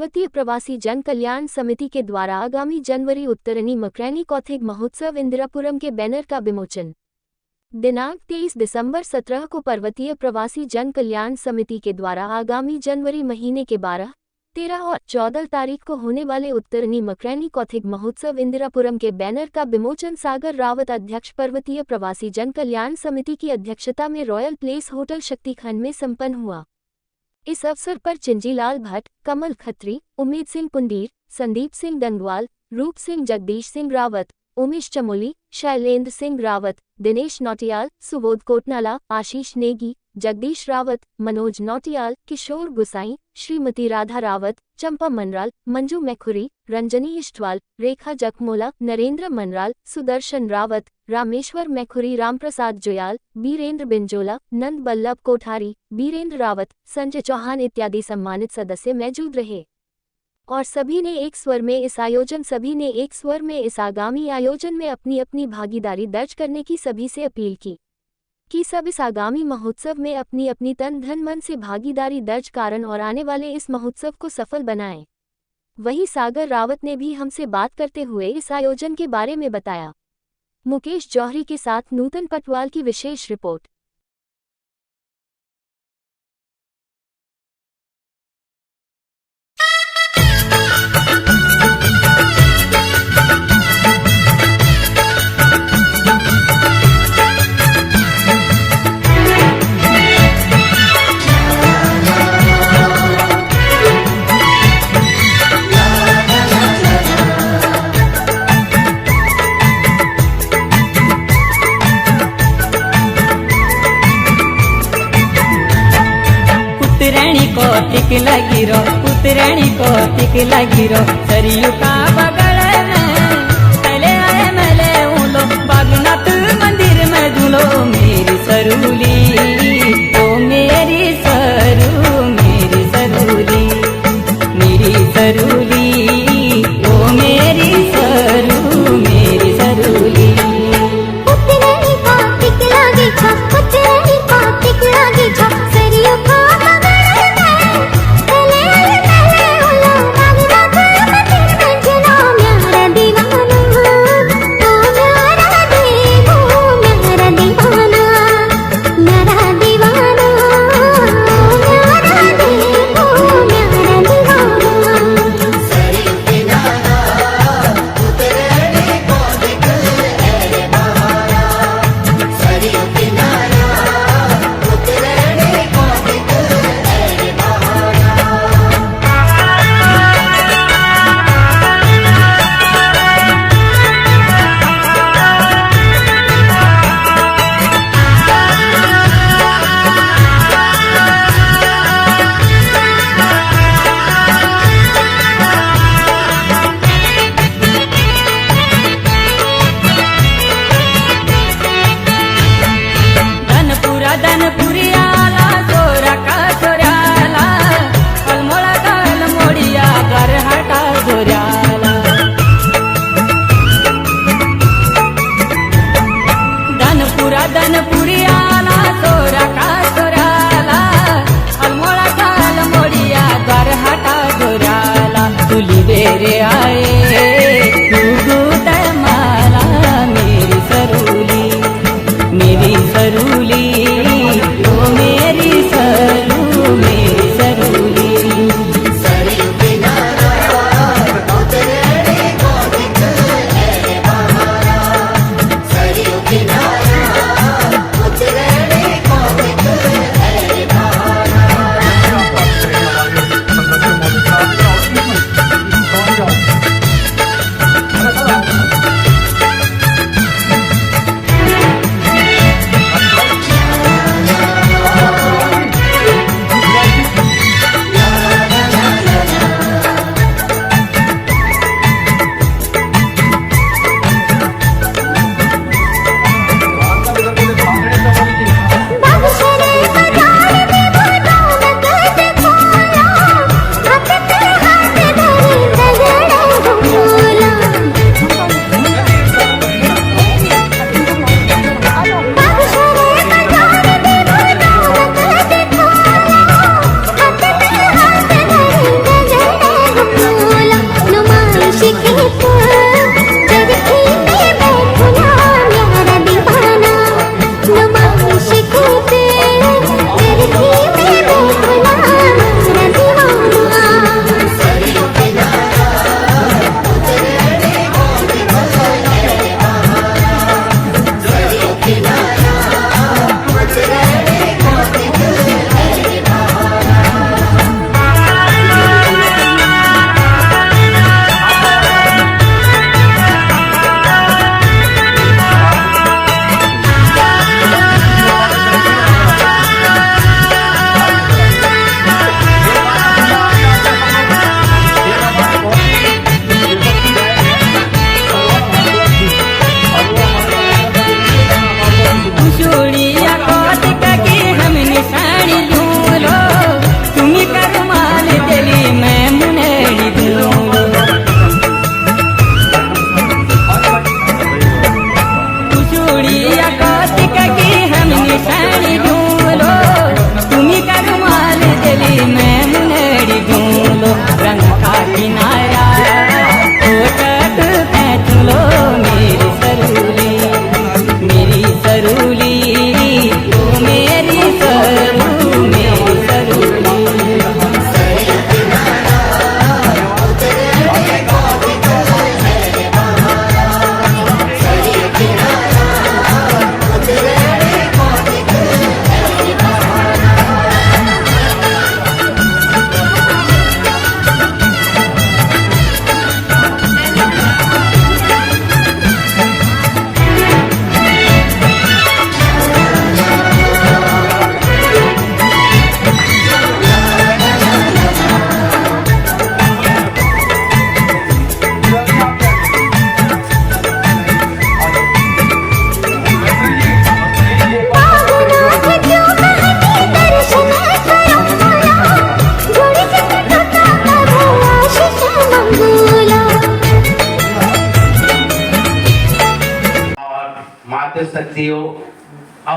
पर्वतीय प्रवासी जन कल्याण समिति के द्वारा आगामी जनवरी उत्तरनी मकरैनी कौथिग महोत्सव इंदिरापुरम के बैनर का विमोचन। दिनांक 23 दिसंबर 17 को पर्वतीय प्रवासी जन कल्याण समिति के द्वारा आगामी जनवरी महीने के 12, 13 और 14 तारीख को होने वाले उत्तरनी मकरैनी कौथिग महोत्सव इंदिरापुरम के बैनर का विमोचन सागर रावत अध्यक्ष पर्वतीय प्रवासी जन कल्याण समिति की अध्यक्षता में रॉयल प्लेस होटल शक्तिखंड में संपन्न हुआ। इस अवसर पर चिंजीलाल भट्ट, कमल खत्री, उम्मीद सिंह पुंडीर, संदीप सिंह डंगवाल, रूप सिंह जगदीश सिंह रावत, उमेश चमोली, शैलेंद्र सिंह रावत, दिनेश नौटियाल, सुबोध कोटनाला, आशीष नेगी, जगदीश रावत, मनोज नौटियाल, किशोर गुसाई, श्रीमती राधा रावत, चंपा मनराल, मंजू मैखुरी, रंजनी इष्टवाल, रेखा जखमोला, नरेंद्र मनराल, सुदर्शन रावत, रामेश्वर मैखुरी, रामप्रसाद जोयाल, बीरेंद्र बिंजोला, नंद बल्लभ कोठारी, बीरेंद्र रावत, संजय चौहान इत्यादि सम्मानित सदस्य मौजूद रहे और सभी ने एक स्वर में इस आगामी आयोजन में अपनी अपनी भागीदारी दर्ज करने की सभी से अपील की कि सब इस आगामी महोत्सव में अपनी अपनी तन धन मन से भागीदारी दर्ज कारण और आने वाले इस महोत्सव को सफल बनाएं। वहीं सागर रावत ने भी हमसे बात करते हुए इस आयोजन के बारे में बताया। मुकेश जौहरी के साथ नूतन पटवाल की विशेष रिपोर्ट। पुतरानी को टिक लगी रो सरयू का बगल में पहले आए मेले उलो बागनाथ मंदिर में झूलो मेरी सरूली ओ मेरी सरू मेरी सरूली ओ मेरी सरू मेरी सरूली। पुतरानी को टिक लगी छो पुतरानी को टिक लगी छो सरयू का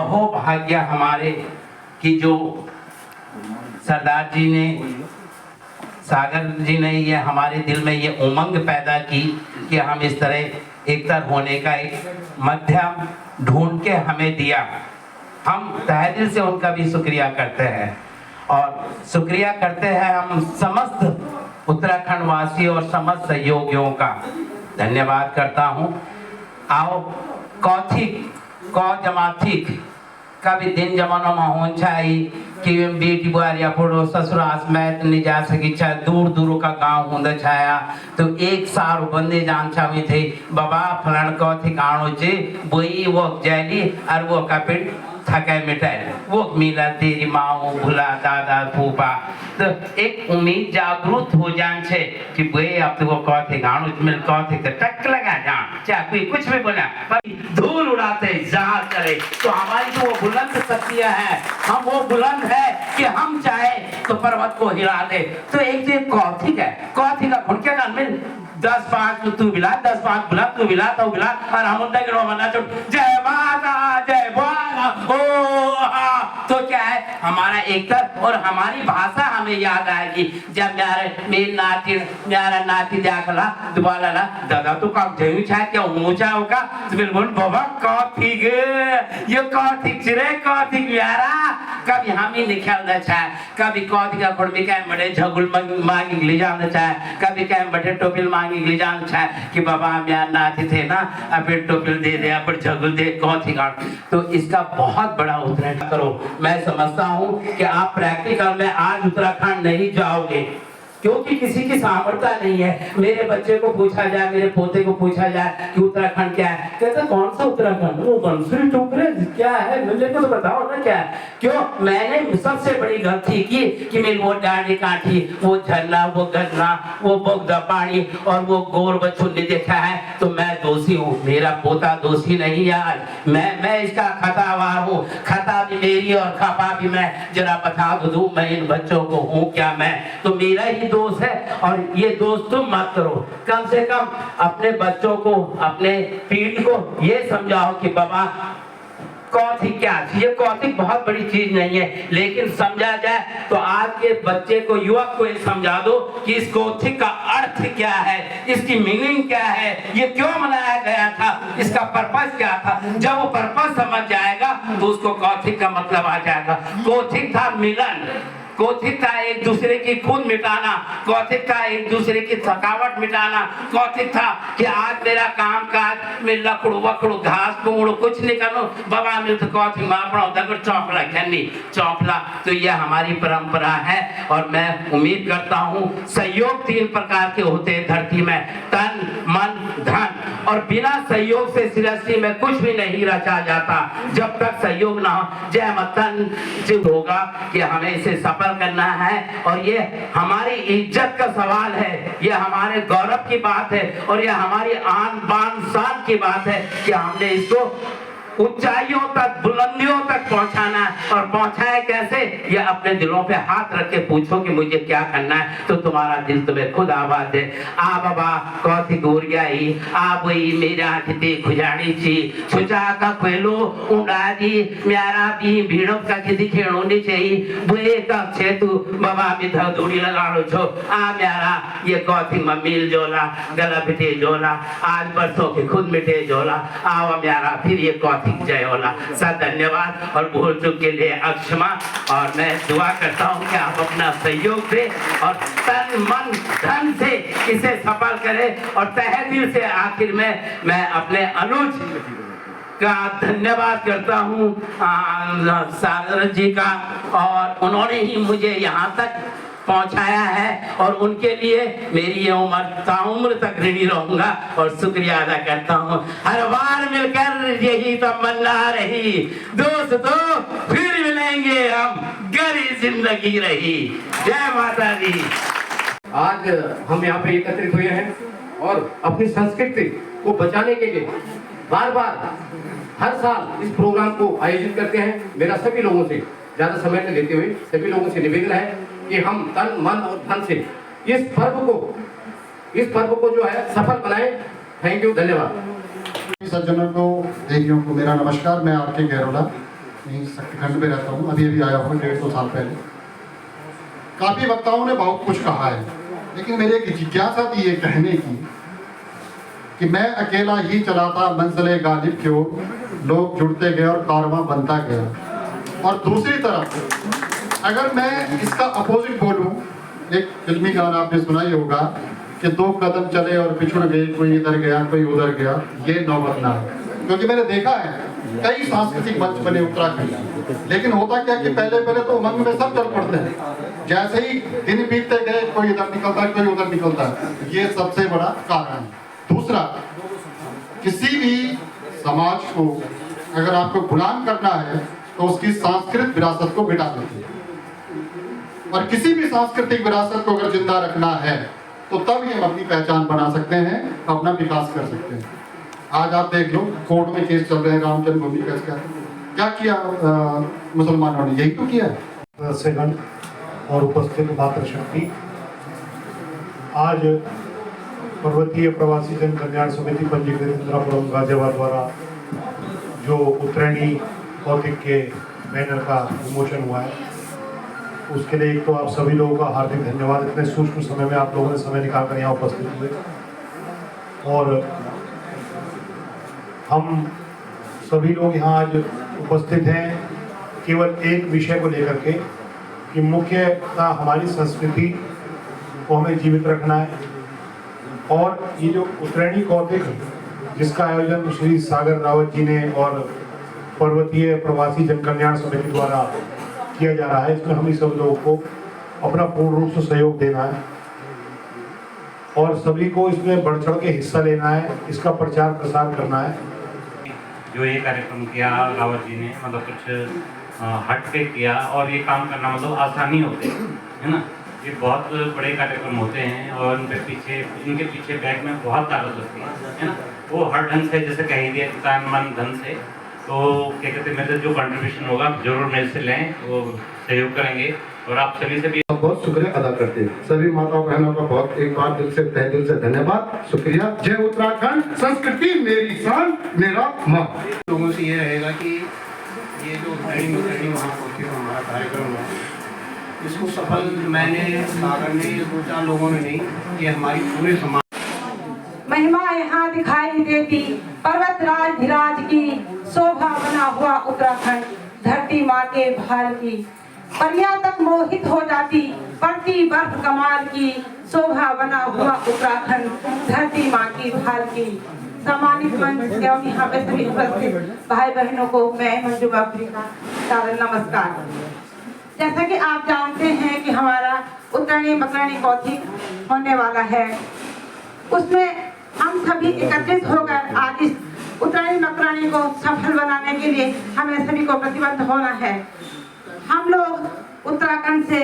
अहो भाग्य हमारे कि जो सरदार जी ने, सागर जी ने ये हमारे दिल में ये उमंग पैदा की कि हम इस तरह एकतर होने का एक माध्यम ढूंढ के हमें दिया। हम तहे दिल से उनका भी शुक्रिया करते हैं और शुक्रिया करते हैं हम समस्त उत्तराखंड वासी और समस्त सहयोगियों का धन्यवाद करता हूँ। आओ कौथिक कौ जमाथिक का भी दिन जमाना में होन चाहिए कि बेटी बुआरिया फोड़ो ससुरास में नहीं जा सकी, चाहे दूर दूर का गांव होंदा छाया तो एक साल बंदे जान चाहे थे बाबा फलान कौथिक आणो जे वही वो जैली और वो कपिट थके मिटाए वो मिला तेरी माँ भूला दादा फूफा। तो एक उम्मीद जागरूक हो जान छे कि भाई अब तो वो कौथिक आणो मिल कौथिक तो टक लगा जा, चाहे कोई कुछ भी बोला पर धूल उड़ाते जार करे तो हमारी तो वो बुलंद शक्तियां है, हम वो बुलंद है कि हम चाहे तो पर्वत को हिला दे। तो एक जो कौथिक है, कौथिक का खुद क्या नाम में 10-5 तू बिला 10-5 बुला तू बिला तो बिला और हम उनका गिरो मना चुप जय माता जय बोला तो क्या है हमारा एकता और हमारी भाषा हमें याद आएगी। जब मेरा नाती देखला दोबारा ला दादा तो कब जयू चाहे क्या ऊंचा होगा तो बिल्कुल बाबा कौथिक ये कौथिक चिरे कौथिक यारा कभी हम ही निकलना चाहे, कभी कौथिक का खुद भी कह बड़े झगुल मांग ले जाना चाहे, कभी कह बड़े टोपिल मांगी ले जाना चाहे कि बाबा हम यार नाती थे ना अब टोपिल दे दे अब झगुल दे कौथिक। तो इसका बहुत बड़ा उत्तराखंड करो। मैं समझता हूँ कि आप प्रैक्टिकल में आज उत्तराखंड नहीं जाओगे क्योंकि किसी की सामर्थ्य नहीं है। मेरे बच्चे को पूछा जाए, मेरे पोते को पूछा जाए कि उत्तराखंड क्या है, कहते कौन सा उत्तराखंड, वो बंसुरी टोकरे क्या है, मुझे तो बताओ ना क्या है। क्यों मैंने सबसे बड़ी गलती की कि मेरी वो डांडी काठी, वो झरना, वो गन्ना, वो बोगदा पानी और वो गोर बच्चों ने देखा है तो मैं दोषी हूँ। मेरा पोता दोषी नहीं है आज, मैं इसका खतावार हूँ। खता भी मेरी और खपा भी मैं। जरा बता दूं मैं इन बच्चों को हूँ क्या, मैं तो मेरा ही दोस्त है और ये दोस्त तुम मत करो। कम से कम अपने बच्चों को, अपने पीढ़ी को ये समझाओ कि बाबा कौथिक क्या है। ये कौथिक बहुत बड़ी चीज नहीं है लेकिन समझा जाए तो आज के बच्चे को, युवक को ये समझा दो कि इस कौथिक का अर्थ क्या है, इसकी मीनिंग क्या है, ये क्यों मनाया गया था, इसका पर्पस क्या था। जब वो पर्पस समझ जाएगा तो उसको कौथिक का मतलब आ जाएगा। कौथिक था मिलन, कौथिक था एक दूसरे की खून मिटाना, कौथिक था एक दूसरे की थकावट मिटाना, कौथिक था कि आज मेरा काम काज में लकड़ू वकड़ू घास पूड़ कुछ नहीं करो बाबा मिल तो कौथिक मापड़ा दगड़ चौपला खन्नी चौपला। तो यह हमारी परंपरा है और मैं उम्मीद करता हूँ सहयोग 3 प्रकार के होते हैं धरती में, तन मन धन, और बिना सहयोग से सृष्टि में कुछ भी नहीं रचा जाता। जब तक सहयोग ना हो जय मतन होगा कि हमें इसे सफल करना है और ये हमारी इज्जत का सवाल है, ये हमारे गौरव की बात है और ये हमारी आन बान शान की बात है कि हमने इसको ऊंचाइयों तक, बुलंदियों तक पहुंचाना है। और पहुंचाए कैसे, ये अपने दिलों पे हाथ रख के पूछो कि मुझे क्या करना है तो तुम्हारा दिल तुम्हें खुद आवाज दे। आ बाबा कौथिक गोरिया ही आ वही मेरा हिते खुजाड़ी ची छुचा का खेलो उड़ा दी म्यारा भी भीड़ों का किसी खेड़ो नहीं चाहिए बुए तक छे तू बाबा भी धूड़ी लगा लो छो आ म्यारा ये कौथिक में मिल जोला गला बिटे जोला आज बरसों के खुद मिटे जोला आवा म्यारा फिर ये कौथिक जय होला। सर धन्यवाद और भूल चूक के लिए अक्षमा। और मैं दुआ करता हूँ कि आप अपना सहयोग दे और तन मन धन से इसे सफल करें। और तहे दिल से आखिर में मैं अपने अनुज का धन्यवाद करता हूँ सागर जी का, और उन्होंने ही मुझे यहाँ तक पहुंचाया है और उनके लिए मेरी ये उम्र ताउम्र तक ऋणी रहूंगा और शुक्रिया अदा करता हूँ। हर बार मिलकर यही तमन्ना रही दोस्तों फिर मिलेंगे हम गरी जिंदगी रही। जय माता दी। आज हम यहाँ पे एकत्रित हुए हैं और अपनी संस्कृति को बचाने के लिए बार बार हर साल इस प्रोग्राम को आयोजित करते हैं। मेरा सभी लोगों से ज्यादा समय न लेते हुए सभी लोगों से निवेदन है कि हम तन मन और धन से इस पर्व को जो है सफल बनाएं। थैंक यू, धन्यवाद। सज्जनों को, देवियों को मेरा नमस्कार। मैं आपके गैरोला। यहीं शक्तिखंड में रहता हूँ, अभी अभी आया हूँ 150 साल पहले। काफ़ी वक्ताओं ने बहुत कुछ कहा है, लेकिन मेरी एक जिज्ञासा थी ये कहने की कि मैं अकेला ही चला था मंजिले गालिब की ओर, लोग जुड़ते गए और कारवां बनता गया। और दूसरी तरफ अगर मैं इसका अपोजिट बोलूं, एक फिल्मी गाना आपने सुना ही होगा कि 2 कदम चले और पिछड़ गए, कोई इधर गया कोई उधर गया, ये नौबत ना है। क्योंकि मैंने देखा है कई सांस्कृतिक मंच बने उत्तराखंड, लेकिन होता क्या कि पहले तो उमंग में सब चल पड़ते हैं, जैसे ही दिन बीतते गए कोई इधर निकलता है कोई उधर निकलता है। ये सबसे बड़ा कारण है। दूसरा, किसी भी समाज को अगर आपको गुलाम करना है तो उसकी सांस्कृतिक विरासत को मिटा देते हैं, और किसी भी सांस्कृतिक विरासत को अगर जिंदा रखना है तो तब ही हम अपनी पहचान बना सकते हैं, अपना विकास कर सकते हैं। आज आप देख लो कोर्ट में केस चल रहे हैं राम जन्मभूमि का, क्या किया मुसलमानों ने, यही तो किया। सेगन और उपस्थित मातृशक्ति, आज पर्वतीय प्रवासी जन कल्याण समिति पंजीकृत इंदिरापुरम गाजियाबाद द्वारा जो उत्तरायणी कौतिक के बैनर का विमोचन हुआ है, उसके लिए एक तो आप सभी लोगों का हार्दिक धन्यवाद। इतने सूक्ष्म समय में आप लोगों ने समय निकालकर यहाँ उपस्थित हुए, और हम सभी लोग यहाँ आज उपस्थित हैं केवल एक विषय को लेकर के कि मुख्यतः हमारी संस्कृति को हमें जीवित रखना है। और ये जो उत्तरायणी कौतिक जिसका आयोजन श्री सागर रावत जी ने और पर्वतीय प्रवासी जन कल्याण समिति द्वारा किया जा रहा है, इसमें हम सब लोगों को अपना पूर्ण रूप से सहयोग देना है और सभी को इसमें बढ़ चढ़ के हिस्सा लेना है, इसका प्रचार प्रसार करना है। जो ये कार्यक्रम किया रावत जी ने, मतलब कुछ हट के किया, और ये काम करना मतलब आसानी होते है ना। ये बहुत बड़े कार्यक्रम होते हैं और इनके पीछे बैक में बहुत ताकत होती है ना। वो हर ढंग से जैसे कह दिया किसान मन धन से, तो क्या कहते हैं मेरे जो कंट्रीब्यूशन होगा जरूर मेरे से लें, वो सहयोग करेंगे। और आप सभी से भी बहुत शुक्रिया अदा करते हैं। सभी माता बहनों का बहुत एक बार दिल से तहे दिल से धन्यवाद, शुक्रिया। जय उत्तराखंड, संस्कृति मेरी शान मेरा मां। लोगों से ये रहेगा कि ये जो उत्तरायणी महाकौतिक हमारा कार्यक्रम है, इसको सफल मैंने सागर ने 2-4 लोगों ने नहीं, ये हमारी पूरे समाज महिमा यहाँ दिखाई देती, पर्वतराज धीराज की शोभा बना हुआ उत्तराखंड, धरती माँ के भाल की परिया तक मोहित हो जाती, पड़ती बर्फ कमाल की शोभा बना हुआ उत्तराखंड, धरती माँ की भाल की। सम्मानित मंच एवं यहाँ पे सभी उपस्थित भाई बहनों को मैं मंजू बाबरी का सादर नमस्कार। जैसा कि आप जानते हैं कि हमारा उत्तरायणी मकरायणी कौतिक होने वाला है, उसमें हम सभी एकत्रित होकर आज इस उत्तरायणी मकरायणी को सफल बनाने के लिए हमें सभी को प्रतिबद्ध होना है। हम लोग उत्तराखंड से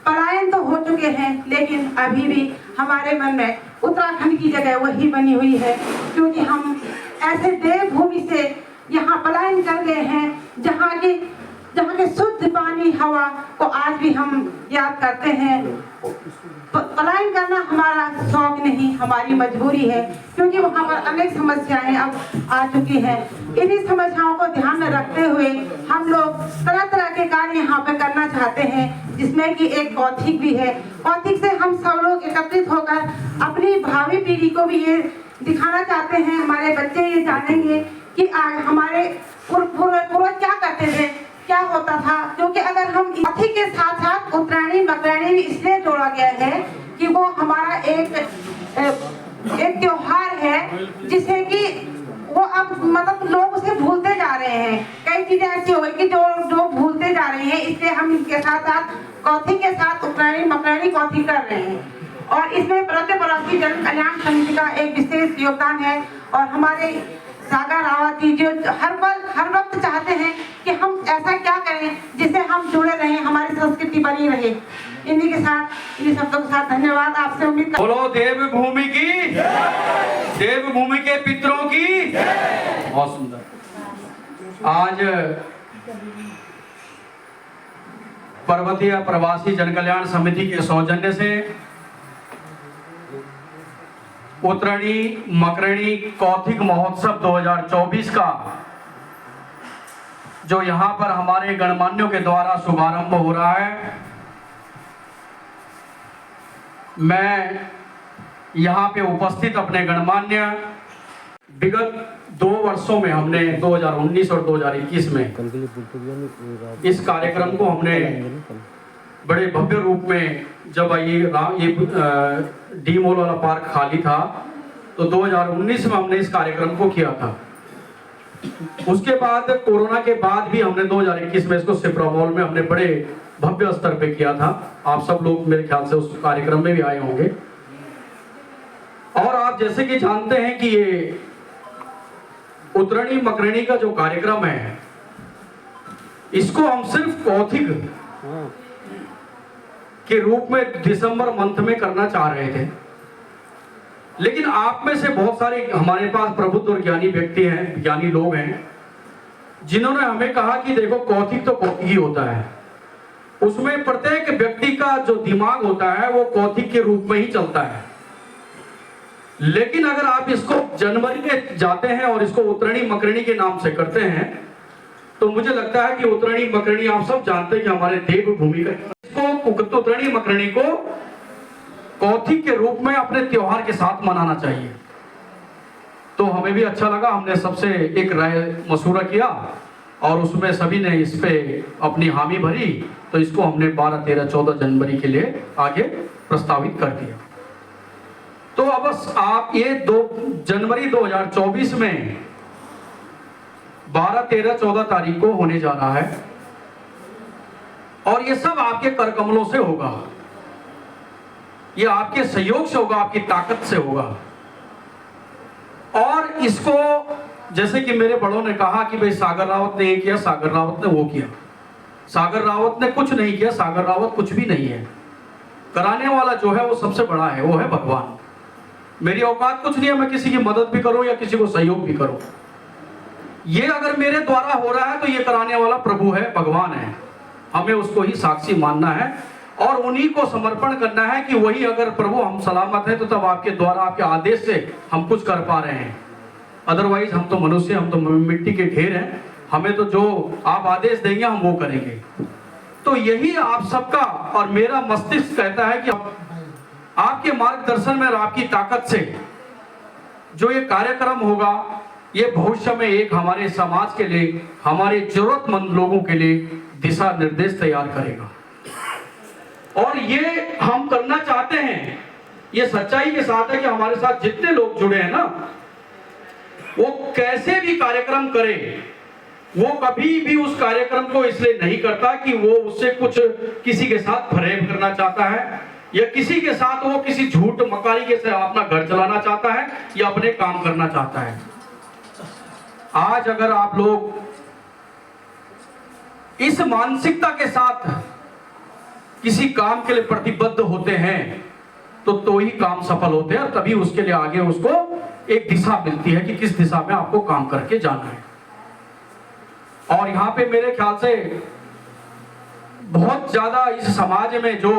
पलायन तो हो चुके हैं, लेकिन अभी भी हमारे मन में उत्तराखंड की जगह वही बनी हुई है, क्योंकि हम ऐसे देवभूमि से यहाँ पलायन कर गए हैं जहाँ के शुद्ध पानी हवा को आज भी हम याद करते हैं। पलायन करना हमारा शौक नहीं, हमारी मजबूरी है, क्योंकि वहाँ पर अनेक समस्याएं अब आ चुकी हैं। इन्हीं समस्याओं को ध्यान में रखते हुए हम लोग तरह तरह के कार्य यहाँ पे करना चाहते हैं, जिसमें कि एक कौतिक भी है। कौतिक से हम सब लोग एकत्रित होकर अपनी भावी पीढ़ी को भी ये दिखाना चाहते हैं, हमारे बच्चे ये जानेंगे कि हमारे पूर्वज क्या करते थे, क्या होता था। क्योंकि अगर हम कौतिक के साथ साथ उत्तरायणी मकरायणी भी इसलिए जोड़ा गया है कि वो हमारा एक त्योहार है, जिसे कि वो अब मतलब लोग उसे भूलते जा रहे हैं। कई चीजें ऐसी हो गई कि जो भूलते जा रहे हैं, इसलिए हम इनके साथ साथ कौतिक के साथ उत्तरायणी मकरायणी कौतिक कर रहे हैं। और इसमें पर्वतीय प्रवासी जन कल्याण समिति का एक विशेष योगदान है, और हमारे सागर रावत जी जो हर वक्त चाहते हैं कि हम ऐसा क्या करें जिससे हम जुड़े रहें, हमारी संस्कृति बनी रहे। इन्हीं के साथ इन शब्दों के साथ धन्यवाद। आपसे उम्मीद बोलो देवभूमि की, देवभूमि के पितरों की। बहुत सुंदर। आज पर्वतीय प्रवासी जन कल्याण समिति के सौजन्य से उत्तरायणी मकरायणी कौतिक महोत्सव 2024 का जो यहाँ पर हमारे गणमान्यों के द्वारा शुभारंभ हो रहा है, मैं यहाँ पे उपस्थित अपने गणमान्य विगत 2 वर्षों में हमने 2019 और 2021 में इस कार्यक्रम को हमने बड़े भव्य रूप में, जब ये डी मॉल वाला पार्क खाली था तो 2019 में हमने इस कार्यक्रम को किया था। उसके बाद कोरोना के बाद भी हमने 2021 में इसको सिप्रा मॉल में हमने बड़े भव्य स्तर पे किया था। आप सब लोग मेरे ख्याल से उस कार्यक्रम में भी आए होंगे। और आप जैसे कि जानते हैं कि ये उतरणी मकरणी का जो कार्यक्रम है, इसको हम सिर्फ कौथिग के रूप में दिसंबर मंथ में करना चाह रहे थे, लेकिन आप में से बहुत सारे हमारे पास प्रबुद्ध और ज्ञानी व्यक्ति हैं, ज्ञानी लोग हैं, जिन्होंने हमें कहा कि देखो कौथिग तो कौथिग ही होता है, उसमें प्रत्येक व्यक्ति का जो दिमाग होता है वो कौथिग के रूप में ही चलता है। लेकिन अगर आप इसको जनवरी में जाते हैं और इसको उतरणी मकरणी के नाम से करते हैं, तो मुझे लगता है कि उतरणी मकरणी आप सब जानते हैं कि हमारे देवभूमि का, इसको उतरणी मकरणी को कौथिग के रूप में अपने त्योहार के साथ मनाना चाहिए। तो हमें भी अच्छा लगा, हमने सबसे एक राय मशूरा किया और उसमें सभी ने इस पे अपनी हामी भरी, तो इसको हमने 12, 13, 14 जनवरी के लिए आगे प्रस्तावित कर दिया। तो अब आप ये 2 जनवरी 2024 में 12, 13, 14 तारीख को होने जा रहा है और ये सब आपके कर कमलों से होगा, ये आपके सहयोग से होगा, आपकी ताकत से होगा। और इसको जैसे कि मेरे बड़ों ने कहा कि भाई सागर रावत ने ये किया, सागर रावत ने वो किया, सागर रावत ने कुछ नहीं किया, सागर रावत कुछ भी नहीं है। कराने वाला जो है वो सबसे बड़ा है, वो है भगवान। मेरी औकात कुछ नहीं है, मैं किसी की मदद भी करूं या किसी को सहयोग भी करूं। ये अगर मेरे द्वारा हो रहा है तो ये कराने वाला प्रभु है, भगवान है, हमें उसको ही साक्षी मानना है और उन्हीं को समर्पण करना है कि वही अगर प्रभु हम सलामत हैं तो तब आपके द्वारा, आपके आदेश से हम कुछ कर पा रहे हैं। अदरवाइज हम तो मनुष्य, हम तो मिट्टी के ढेर हैं, हमें तो जो आप आदेश देंगे हम वो करेंगे। तो यही आप सबका और मेरा मस्तिष्क कहता है कि आपके मार्गदर्शन में और आपकी ताकत से जो ये कार्यक्रम होगा, ये भविष्य में एक हमारे समाज के लिए, हमारे जरूरतमंद लोगों के लिए दिशा निर्देश तैयार करेगा। और ये हम करना चाहते हैं, ये सच्चाई के साथ है कि हमारे साथ जितने लोग जुड़े हैं ना, वो कैसे भी कार्यक्रम करें, वो कभी भी उस कार्यक्रम को इसलिए नहीं करता कि वो उससे कुछ किसी के साथ फरेब करना चाहता है या किसी के साथ वो किसी झूठ मकारी के से अपना घर चलाना चाहता है या अपने काम करना चाहता है। आज अगर आप लोग इस मानसिकता के साथ किसी काम के लिए प्रतिबद्ध होते हैं तो ही काम सफल होते हैं और तभी उसके लिए आगे उसको एक दिशा मिलती है कि किस दिशा में आपको काम करके जाना है। और यहाँ पे मेरे ख्याल से बहुत ज्यादा इस समाज में जो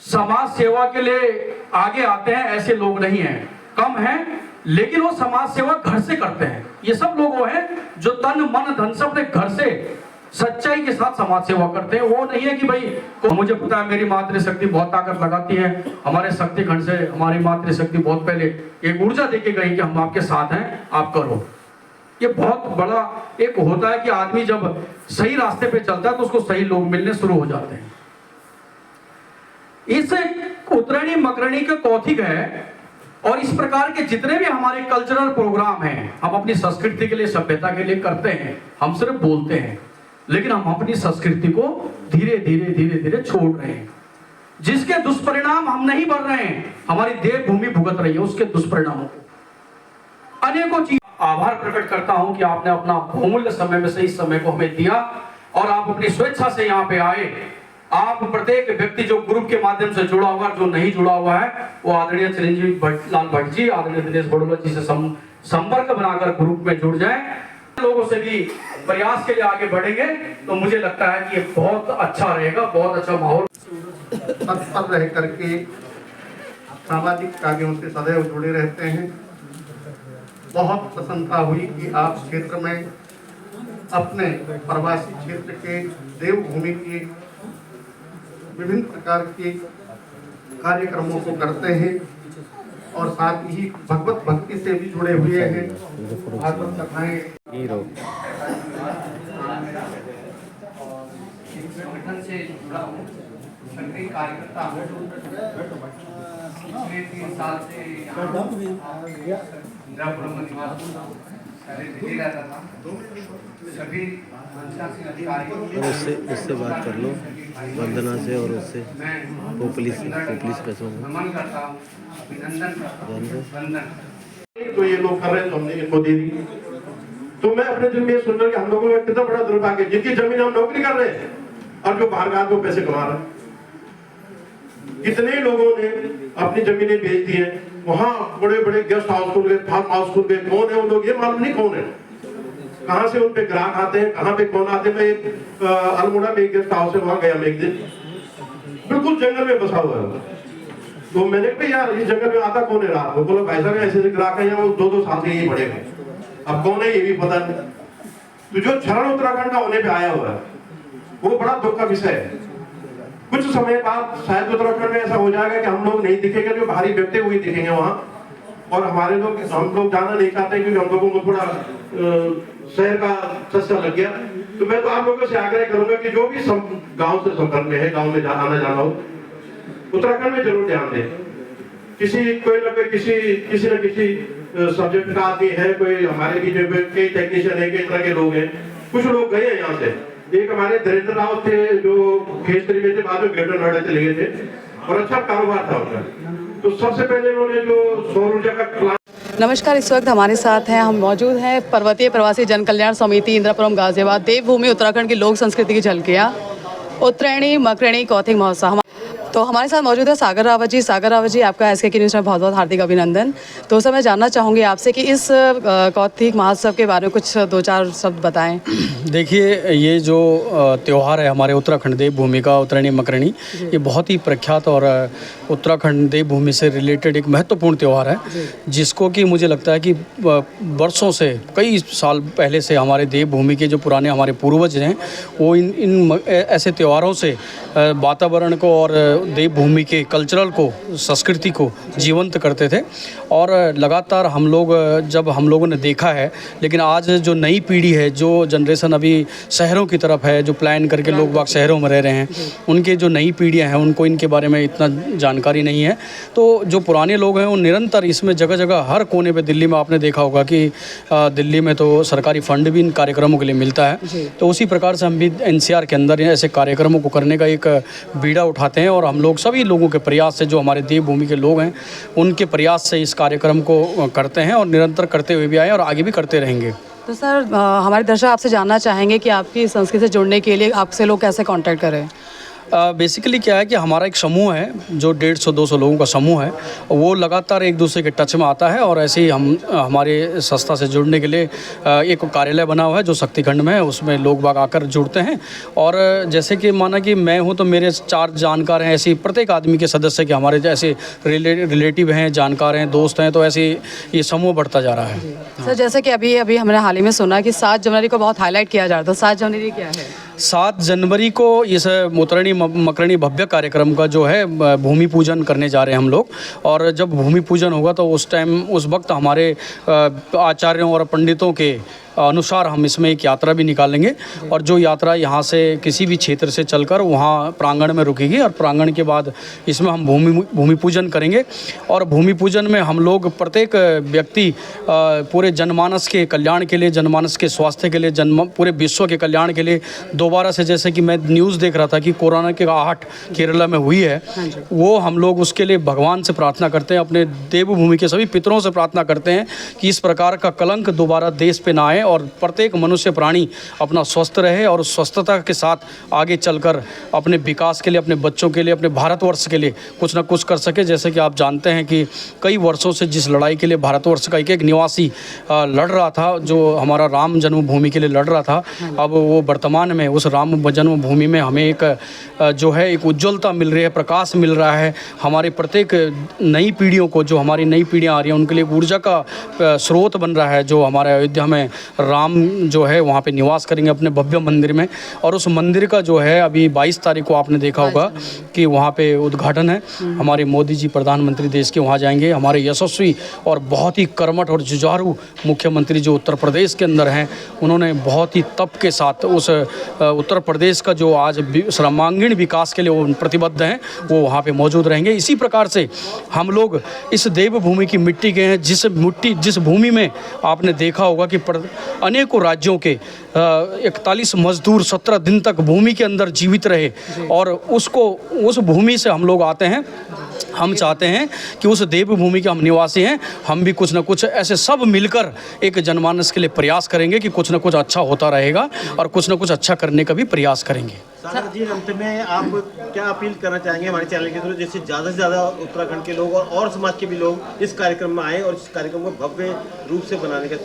समाज सेवा के लिए आगे आते हैं ऐसे लोग नहीं हैं, कम हैं, लेकिन वो समाज सेवा घर से करते हैं। ये सब लोग वो हैं जो तन मन धन से अपने घर से सच्चाई के साथ समाज सेवा करते हैं। वो नहीं है कि भाई मुझे पता है मेरी मातृशक्ति बहुत ताकत लगाती है, हमारे शक्ति खंड से हमारी मातृशक्ति बहुत पहले एक ऊर्जा देके गई कि हम आपके साथ हैं, आप करो। ये बहुत बड़ा एक होता है कि आदमी जब सही रास्ते पे चलता है तो उसको सही लोग मिलने शुरू हो जाते हैं। इस उतरणी मकरणी का कौथिग है और इस प्रकार के जितने भी हमारे कल्चरल प्रोग्राम हैं, हम अपनी संस्कृति के लिए, सभ्यता के लिए करते हैं। हम सिर्फ बोलते हैं, लेकिन हम अपनी संस्कृति को धीरे धीरे धीरे धीरे छोड़ रहे हैं, जिसके दुष्परिणाम हम नहीं बढ़ रहे हैं, हमारी देवभूमि भुगत रही है उसके दुष्परिणामों को। अनेकों चीज आभार प्रकट करता हूं कि आपने अपना बहुमूल्य समय में से इस समय को हमें दिया और आप अपनी स्वेच्छा से यहाँ पे आए। आप प्रत्येक व्यक्ति जो ग्रुप के माध्यम से जुड़ा हुआ, जो नहीं जुड़ा हुआ है, वो आदरणीय चिरंजीवी लाल भट्ट जी, आदरणीय दिनेश बड़ोला जी से संपर्क बनाकर ग्रुप में जुड़ जाएं। लोगों से भी प्रयास के लिए आगे बढ़ेंगे तो मुझे लगता है कि ये बहुत अच्छा रहेगा, बहुत अच्छा माहौल। पद पर रह करके सामाजिक कार्यों से सदैव जुड़े रहते हैं। बहुत प्रसन्नता हुई कि आप क्षेत्र में अपने प्रवासी क्षेत्र के देवभूमि के विभिन्न प्रकार के कार्यक्रमों को करते हैं और साथ ही भगवत भक्ति से भी जुड़े हुए हैं। भागवत कथाएं संगठन से जुड़ा हूँ, सक्रिय कार्यकर्ता हूँ। पिछले 3 साल से इंदिरापुरम में निवास पहले दिल्ली रहता था। सभी प्रशासनिक अधिकारी उससे बात कर लो, वंदना से और उससे पुलिस कैसे नमन करता हूँ, अभिनंदन करता हूँ, वंदन। तो ये लोग कर रहे हैं तो हमने इनको दे दी। तो मैं अपने दिल में सुन रहा कि हम लोगों में कितना बड़ा दुर्भाग्य है, जिनकी जमीन हम नौकरी कर रहे हैं और जो बाहर गांव को पैसे कमा रहे हैं। कितने लोगों ने अपनी जमीनें बेच दी हैं, वहां बड़े बड़े गेस्ट हाउस खुल गए, फार्म हाउस खुल गए। कौन है वो लोग, ये मालूम नहीं कौन है, कहां से उन पे ग्राहक आते हैं, कहां पे कौन आते हैं। मैं एक अल्मोड़ा में एक गेस्ट हाउस है, वहां गया मैं एक दिन, बिल्कुल जंगल में बसा हुआ है। तो मैंने कहा यार इस जंगल में आता कौन है रात को? बोला भाई साहब ऐसे ग्राहक है, वो 2-2 साल से यही पड़े हैं, अब कौन है ये भी पता नहीं। तो जो क्षरण उत्तराखंड का होने पे आया हुआ है वो बड़ा दुख का विषय है। कुछ समय बाद शायद उत्तराखंड में ऐसा हो जाएगा कि हम लोग नहीं दिखेंगे, जो बाहरी व्यक्ति वही दिखेंगे वहां। और हमारे लोग, हम लोग जाना नहीं चाहते क्योंकि हम लोगों को थोड़ा शहर का चस्का लग गया। तो मैं तो आप लोगों से आग्रह करूंगा कि जो भी गांव से संपर्क में है, गांव में आना जाना हो, उत्तराखंड में जरूर ध्यान दें। कोई ना कोई किसी न किसी सब्जेक्ट का आदमी है, कोई हमारे बीच में कई टेक्नीशियन है, कई तरह के लोग हैं। कुछ लोग गए हैं यहाँ से। एक हमारे धीरेन्द्र राव थे जो खेतरी में थे, बाद में ग्रेटर नोएडा चले गए थे और अच्छा कारोबार था उनका। तो सबसे पहले उन्होंने जो सौर ऊर्जा का प्लांट। नमस्कार, इस वक्त हमारे साथ हैं, हम मौजूद हैं पर्वतीय प्रवासी जन कल्याण समिति इंदिरापुरम गाजियाबाद। देवभूमि उत्तराखंड की लोक संस्कृति की झलकियाँ, उत्तरायणी मकरणी कौथिग महोत्सव। तो हमारे साथ मौजूद है सागर रावत जी। सागर रावत जी, आपका SKK न्यूज़ में बहुत बहुत हार्दिक अभिनंदन। तो सर मैं जानना चाहूँगी आपसे कि इस कौथिग महोत्सव के बारे में कुछ 2-4 शब्द बताएं। देखिए, ये जो त्यौहार है हमारे उत्तराखंड देवभूमि का, उत्तरायणी मकरणी, ये बहुत ही प्रख्यात और उत्तराखंड देवभूमि से रिलेटेड एक महत्वपूर्ण त्यौहार है, जिसको कि मुझे लगता है कि वर्षों से, कई साल पहले से हमारे देवभूमि के जो पुराने हमारे पूर्वज हैं वो इन ऐसे त्योहारों से वातावरण को और देवभूमि के कल्चरल को, संस्कृति को जीवंत करते थे। और लगातार हम लोगों ने देखा है, लेकिन आज जो नई पीढ़ी है, जो जनरेशन अभी शहरों की तरफ है, जो प्लान करके लोग बाग शहरों में रह रहे हैं, उनके जो नई पीढ़ियां हैं उनको इनके बारे में इतना जानकारी नहीं है। तो जो पुराने लोग हैं वो निरंतर इसमें जगह जगह हर कोने पे, दिल्ली में आपने देखा होगा कि दिल्ली में तो सरकारी फंड भी इन कार्यक्रमों के लिए मिलता है। तो उसी प्रकार से हम भी NCR के अंदर ऐसे कार्यक्रमों को करने का एक बीड़ा उठाते हैं और हम लोग सभी लोगों के प्रयास से, जो हमारे देवभूमि के लोग हैं उनके प्रयास से इस कार्यक्रम को करते हैं और निरंतर करते हुए भी आए और आगे भी करते रहेंगे। तो सर हमारे दर्शक आपसे जानना चाहेंगे कि आपकी संस्कृति से जुड़ने के लिए आपसे लोग कैसे कांटेक्ट करें? बेसिकली क्या है कि हमारा एक समूह है जो 150-200 लोगों का समूह है, वो लगातार एक दूसरे के टच में आता है और ऐसे ही हम हमारे संस्था से जुड़ने के लिए एक कार्यालय बना हुआ है जो शक्तिखंड में है, उसमें लोग बाग आकर जुड़ते हैं। और जैसे कि माना कि मैं हूँ तो मेरे 4 जानकार हैं, ऐसे प्रत्येक आदमी के सदस्य के हमारे जैसे रिलेटिव हैं, जानकार हैं, दोस्त हैं, तो ऐसे ये समूह बढ़ता जा रहा है। सर जैसे कि अभी हमने हाल ही में सुना कि 7 जनवरी को बहुत हाईलाइट किया जा रहा था, 7 जनवरी क्या है? 7 जनवरी को इस उत्तरायणी मकरणी भव्य कार्यक्रम का जो है भूमि पूजन करने जा रहे हैं हम लोग। और जब भूमि पूजन होगा तो उस वक्त हमारे आचार्यों और पंडितों के अनुसार हम इसमें एक यात्रा भी निकालेंगे और जो यात्रा यहाँ से किसी भी क्षेत्र से चलकर वहाँ प्रांगण में रुकेगी और प्रांगण के बाद इसमें हम भूमि पूजन करेंगे। और भूमि पूजन में हम लोग प्रत्येक व्यक्ति पूरे जनमानस के कल्याण के लिए, जनमानस के स्वास्थ्य के लिए, पूरे विश्व के कल्याण के लिए दोबारा से, जैसे कि मैं न्यूज़ देख रहा था कि कोरोना के आहट केरला में हुई है, वो हम लोग उसके लिए भगवान से प्रार्थना करते हैं, अपने देवभूमि के सभी पितरों से प्रार्थना करते हैं कि इस प्रकार का कलंक दोबारा देश पे ना आए और प्रत्येक मनुष्य प्राणी अपना स्वस्थ रहे और स्वस्थता के साथ आगे चलकर अपने विकास के लिए, अपने बच्चों के लिए, अपने भारतवर्ष के लिए कुछ ना कुछ कर सके। जैसे कि आप जानते हैं कि कई वर्षों से जिस लड़ाई के लिए भारतवर्ष का एक निवासी लड़ रहा था, जो हमारा राम जन्मभूमि के लिए लड़ रहा था, अब वो वर्तमान में उस राम जन्मभूमि में हमें एक जो है एक उज्ज्वलता मिल रही है, प्रकाश मिल रहा है। हमारे प्रत्येक नई पीढ़ियों को, जो हमारी नई पीढ़ियाँ आ रही हैं, उनके लिए ऊर्जा का स्रोत बन रहा है। जो हमारे अयोध्या में राम जो है वहाँ पे निवास करेंगे अपने भव्य मंदिर में। और उस मंदिर का जो है अभी 22 तारीख को आपने देखा होगा कि वहाँ पे उद्घाटन है। हमारे मोदी जी प्रधानमंत्री देश के वहाँ जाएंगे। हमारे यशस्वी और बहुत ही कर्मठ और जुझारू मुख्यमंत्री जो उत्तर प्रदेश के अंदर हैं, उन्होंने बहुत ही तप के साथ उस उत्तर प्रदेश का जो आज सर्वांगीण विकास के लिए वो प्रतिबद्ध हैं, वो वहाँ पे मौजूद रहेंगे। इसी प्रकार से हम लोग इस देवभूमि की मिट्टी के हैं, जिस भूमि में आपने देखा होगा कि अनेकों राज्यों के 41 मजदूर 17 दिन तक भूमि के अंदर जीवित रहे, और उस भूमि से हम लोग आते हैं। हम चाहते हैं कि उस देवभूमि के हम निवासी हैं, हम भी कुछ न कुछ ऐसे सब मिलकर एक जनमानस के लिए प्रयास करेंगे कि कुछ न कुछ अच्छा होता रहेगा और कुछ न कुछ अच्छा करने का भी प्रयास करेंगे। सागर जी, अंत में आप क्या अपील करना चाहेंगे हमारे चैनल के थ्रू, जिससे ज़्यादा से ज़्यादा उत्तराखंड के लोग और समाज के भी लोग इस कार्यक्रम में आए और इस कार्यक्रम को भव्य रूप से बनाने का?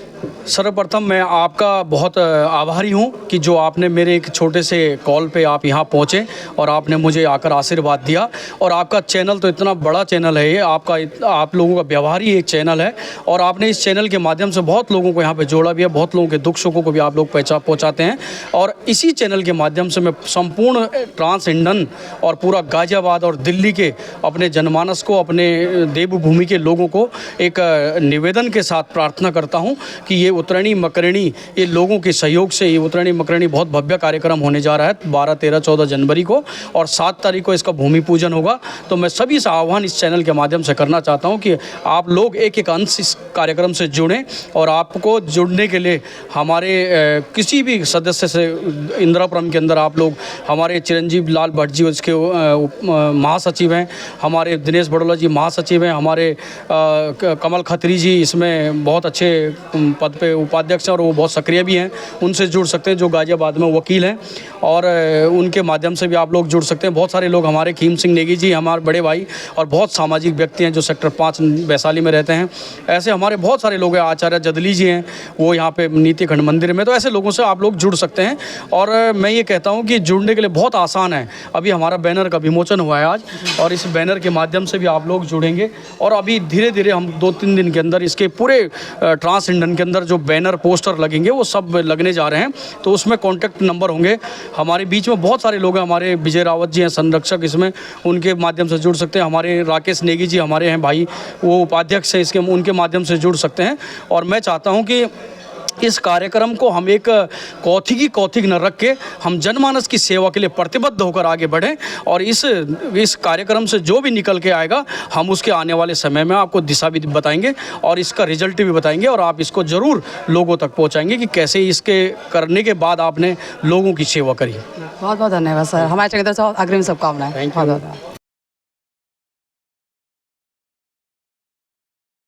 सर्वप्रथम मैं आपका बहुत आभारी हूं कि जो आपने मेरे एक छोटे से कॉल पे आप यहां पहुंचे और आपने मुझे आकर आशीर्वाद दिया। और आपका चैनल तो इतना बड़ा चैनल है, ये आप लोगों का व्यवहारी एक चैनल है, और आपने इस चैनल के माध्यम से बहुत लोगों को यहाँ पे जोड़ा भी है, बहुत लोगों के दुख सुखों को भी आप लोग पहुँचाते हैं। और इसी चैनल के माध्यम से मैं संपूर्ण ट्रांस इंडियन और पूरा गाजियाबाद और दिल्ली के अपने जनमानस को, अपने देवभूमि के लोगों को एक निवेदन के साथ प्रार्थना करता हूं कि ये उत्तरायणी मकरणी, ये लोगों के सहयोग से ये उत्तरायणी मकरणी बहुत भव्य कार्यक्रम होने जा रहा है 12, 13, 14 जनवरी को, और 7 तारीख को इसका भूमि पूजन होगा। तो मैं सभी से आह्वान इस चैनल के माध्यम से करना चाहता हूं कि आप लोग एक अंश इस कार्यक्रम से जुड़ें, और आपको जुड़ने के लिए हमारे किसी भी सदस्य से इंदिरापुरम के अंदर आप लोग, हमारे चिरंजीव लाल भट्ट जी उसके महासचिव हैं, हमारे दिनेश बड़ोला जी महासचिव हैं, हमारे कमल खत्री जी इसमें बहुत अच्छे पद पे उपाध्यक्ष हैं और वो बहुत सक्रिय भी हैं, उनसे जुड़ सकते हैं, जो गाजियाबाद में वकील हैं, और उनके माध्यम से भी आप लोग जुड़ सकते हैं। बहुत सारे लोग, हमारे खीम सिंह नेगी जी हमारे बड़े भाई और बहुत सामाजिक व्यक्ति हैं जो सेक्टर 5 वैशाली में रहते हैं। ऐसे हमारे बहुत सारे लोग हैं, आचार्य जदली जी हैं वो यहाँ पे नीति खंड मंदिर में, तो ऐसे लोगों से आप लोग जुड़ सकते हैं। और मैं ये कहता हूँ कि जुड़ने के लिए बहुत आसान है। अभी हमारा बैनर का विमोचन हुआ है आज, और इस बैनर के माध्यम से भी आप लोग जुड़ेंगे, और अभी धीरे धीरे हम 2-3 दिन के अंदर इसके पूरे ट्रांस इंडियन के अंदर जो बैनर पोस्टर लगेंगे वो सब लगने जा रहे हैं। तो उसमें कॉन्टैक्ट नंबर होंगे। हमारे बीच में बहुत सारे लोग हैं, हमारे विजय रावत जी हैं संरक्षक, इसमें उनके माध्यम से जुड़ सकते हैं। हमारे राकेश नेगी जी हमारे हैं भाई, वो उपाध्यक्ष हैं इसके, उनके माध्यम से जुड़ सकते हैं। और मैं चाहता हूँ कि इस कार्यक्रम को हम एक कौथिक न रख के हम जनमानस की सेवा के लिए प्रतिबद्ध होकर आगे बढ़ें, और इस कार्यक्रम से जो भी निकल के आएगा हम उसके आने वाले समय में आपको दिशा भी बताएंगे और इसका रिजल्ट भी बताएंगे, और आप इसको ज़रूर लोगों तक पहुंचाएंगे कि कैसे इसके करने के बाद आपने लोगों की सेवा करी। बहुत बहुत धन्यवाद सर, हमारे चैनल से अग्रिम शुभकामनाएं।